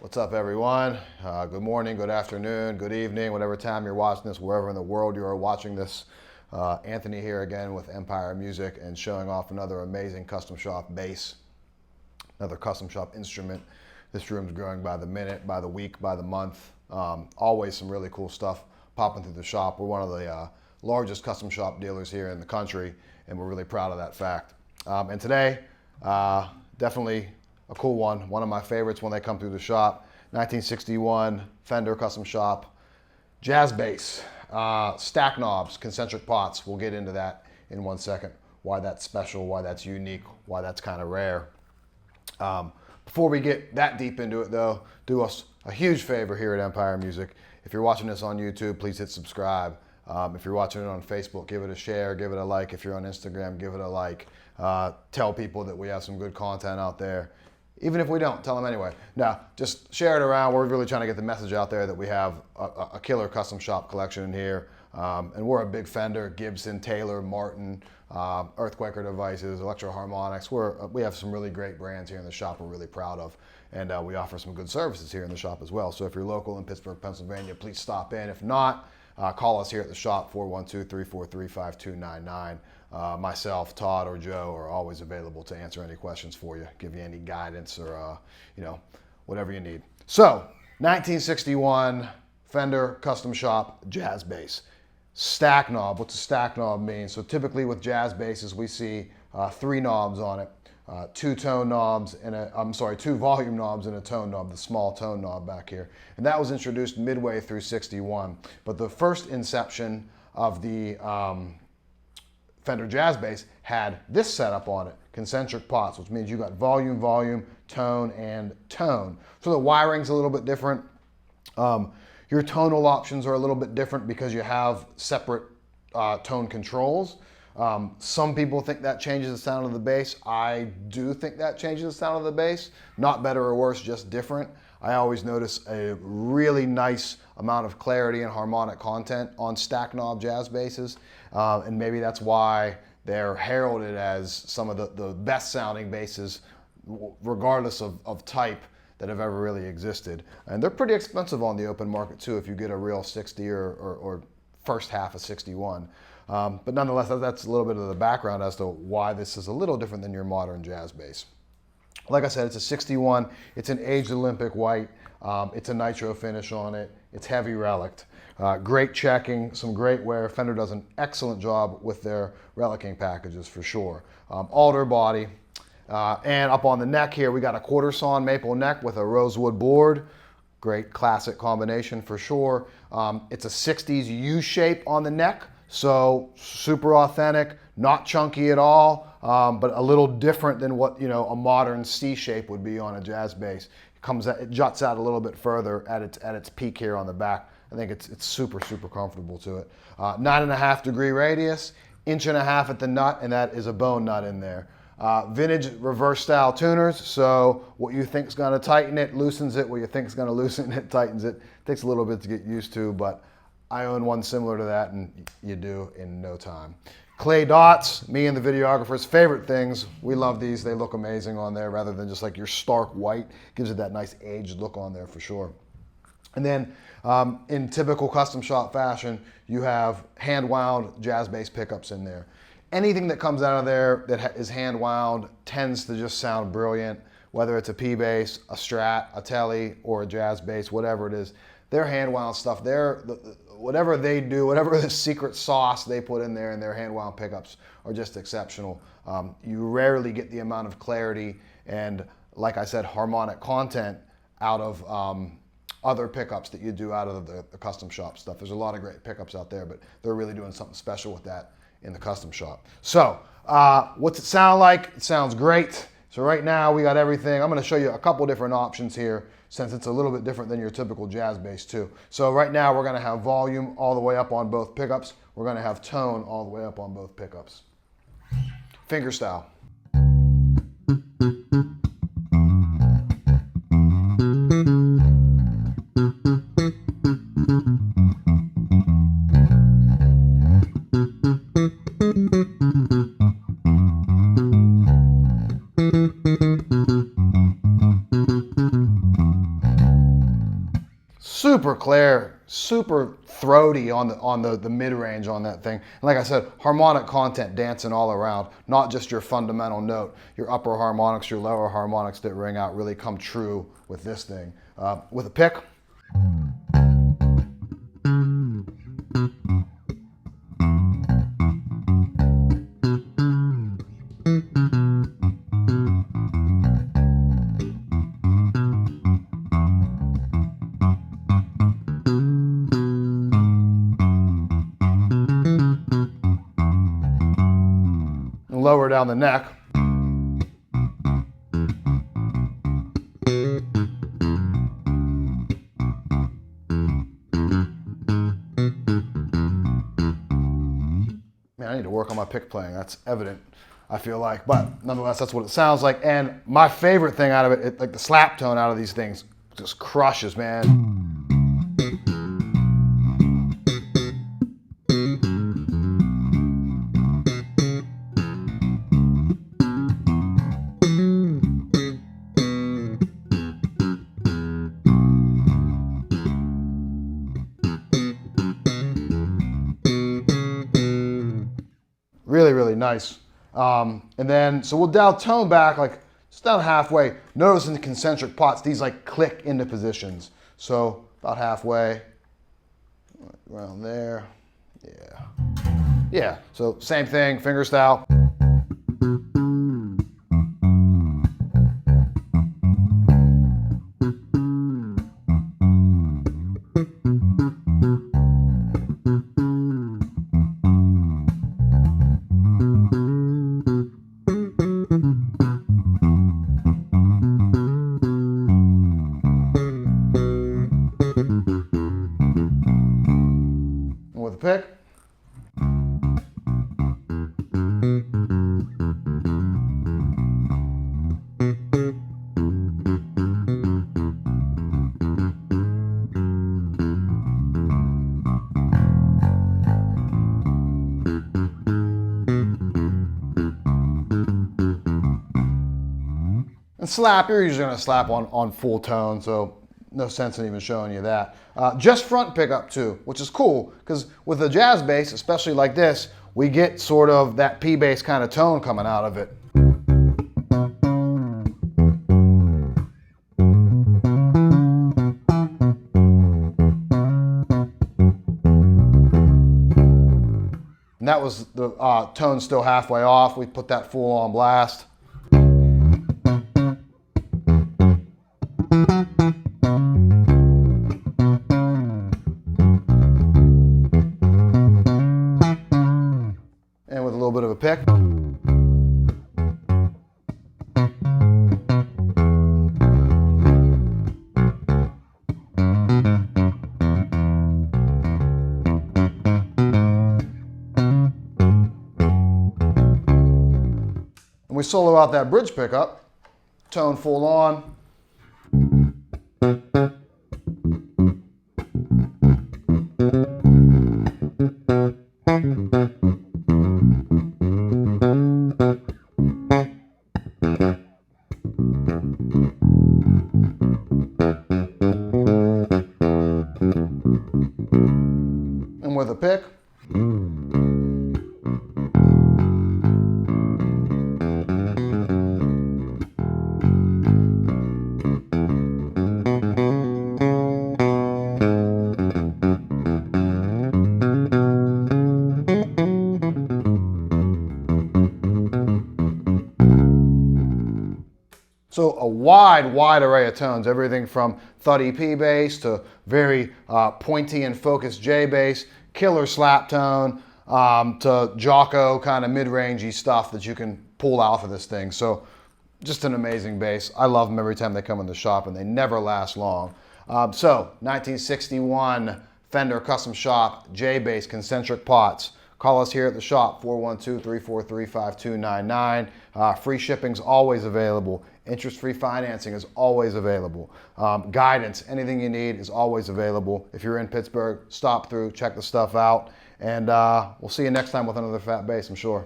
What's up, everyone? Good morning, good afternoon, good evening, whatever time you're watching this, wherever in the world you are watching this. Anthony here again with Empire Music and showing off another amazing custom shop bass, another custom shop instrument. This room's growing by the minute, by the week, by the month. Always some really cool stuff popping through the shop. We're one of the largest custom shop dealers here in the country, and we're really proud of that fact. And today, definitely a cool one of my favorites when they come through the shop. 1961 Fender Custom Shop jazz bass, stack knobs, concentric pots. We'll get into that in 1 second. Why that's special, why that's unique, why that's kind of rare. Before we get that deep into it though, do us a huge favor here at Empire Music. If you're watching this on YouTube, please hit subscribe. If you're watching it on Facebook, give it a share, give it a like. If you're on Instagram, give it a like. Tell people that we have some good content out there. Even if we don't, tell them anyway. Now, just share it around. We're really trying to get the message out there that we have a killer custom shop collection in here. And we're a big Fender, Gibson, Taylor, Martin, Earthquaker devices, Electro Harmonics. We have some really great brands here in the shop we're really proud of. And we offer some good services here in the shop as well. So if you're local in Pittsburgh, Pennsylvania, please stop in. If not, call us here at the shop, 412-343-5299. Myself, Todd, or Joe are always available to answer any questions for you, give you any guidance or, whatever you need. So, 1961 Fender Custom Shop jazz bass. Stack knob. What's a stack knob mean? So typically with jazz basses, we see 3 knobs on it. 2 tone knobs and two volume knobs and a tone knob, the small tone knob back here. And that was introduced midway through 61. But the first inception of the Fender jazz bass had this setup on it, concentric pots, which means you got volume, volume, tone, and tone. So the wiring's a little bit different. Your tonal options are a little bit different because you have separate tone controls. Some people think that changes the sound of the bass. I do think that changes the sound of the bass. Not better or worse, just different. I always notice a really nice amount of clarity and harmonic content on stack knob jazz basses. And maybe that's why they're heralded as some of the best sounding basses, regardless of type, that have ever really existed. And they're pretty expensive on the open market too if you get a real 60 or first half of 61. But nonetheless, that's a little bit of the background as to why this is a little different than your modern jazz bass. Like I said, it's a 61. It's an aged Olympic white. It's a nitro finish on it. It's heavy relicked. Great checking, some great wear. Fender does an excellent job with their relicking packages for sure. Alder body. And up on the neck here, we got a quarter sawn maple neck with a rosewood board. Great classic combination for sure. It's a 60s U shape on the neck. So super authentic, not chunky at all, but a little different than what a modern C shape would be on a jazz bass. It juts out a little bit further at its peak here on the back. I think it's super comfortable to it. 9.5 degree radius, 1.5 inches at the nut, and that is a bone nut in there. Vintage reverse style tuners, so what you think is going to tighten it loosens it. What you think is going to loosen it tightens it. Takes a little bit to get used to, but I own one similar to that, and you do in no time. Clay dots, me and the videographer's favorite things. We love these. They look amazing on there rather than just like your stark white. Gives it that nice aged look on there for sure. And then in typical custom shop fashion, you have hand wound jazz bass pickups in there. Anything that comes out of there that is hand wound tends to just sound brilliant, whether it's a P bass, a Strat, a Tele, or a jazz bass, whatever it is. Their hand wound stuff, whatever they do, whatever the secret sauce they put in there in their hand wound pickups are just exceptional. You rarely get the amount of clarity and, like I said, harmonic content out of other pickups that you do out of the custom shop stuff. There's a lot of great pickups out there, but they're really doing something special with that in the custom shop. So, what's it sound like? It sounds great. So right now we got everything. I'm going to show you a couple different options here since it's a little bit different than your typical jazz bass too. So right now we're going to have volume all the way up on both pickups. We're going to have tone all the way up on both pickups. Finger style. Super clear, super throaty on the mid-range on that thing. And like I said, harmonic content dancing all around, not just your fundamental note. Your upper harmonics, your lower harmonics that ring out really come true with this thing. With a pick. Lower down the neck. Man, I need to work on my pick playing. That's evident, I feel like. But nonetheless, that's what it sounds like. And my favorite thing out of it, like the slap tone out of these things, just crushes, man. Really, really nice. And then, so we'll dial tone back, like just down halfway. Notice in the concentric pots, these like click into positions. So about halfway, around there. Yeah. Yeah, so same thing, finger style. With a pick. And slap, you're usually going to slap on full tone, so no sense in even showing you that. Just front pickup too, which is cool, because with a jazz bass, especially like this, we get sort of that P bass kind of tone coming out of it. And that was the tone still halfway off. We put that full on blast. And with a little bit of a pick. And we solo out that bridge pickup, tone full on. And with a pick. So a wide array of tones, everything from thuddy P bass to very pointy and focused J bass, killer slap tone, to Jocko kind of mid-rangey stuff that you can pull off of this thing. So just an amazing bass. I love them every time they come in the shop, and they never last long. So 1961 Fender Custom Shop J bass concentric pots. Call us here at the shop, 412-343-5299. Free shipping's always available. Interest-free financing is always available. Guidance, anything you need is always available. If you're in Pittsburgh, stop through, check the stuff out, and we'll see you next time with another fat bass, I'm sure.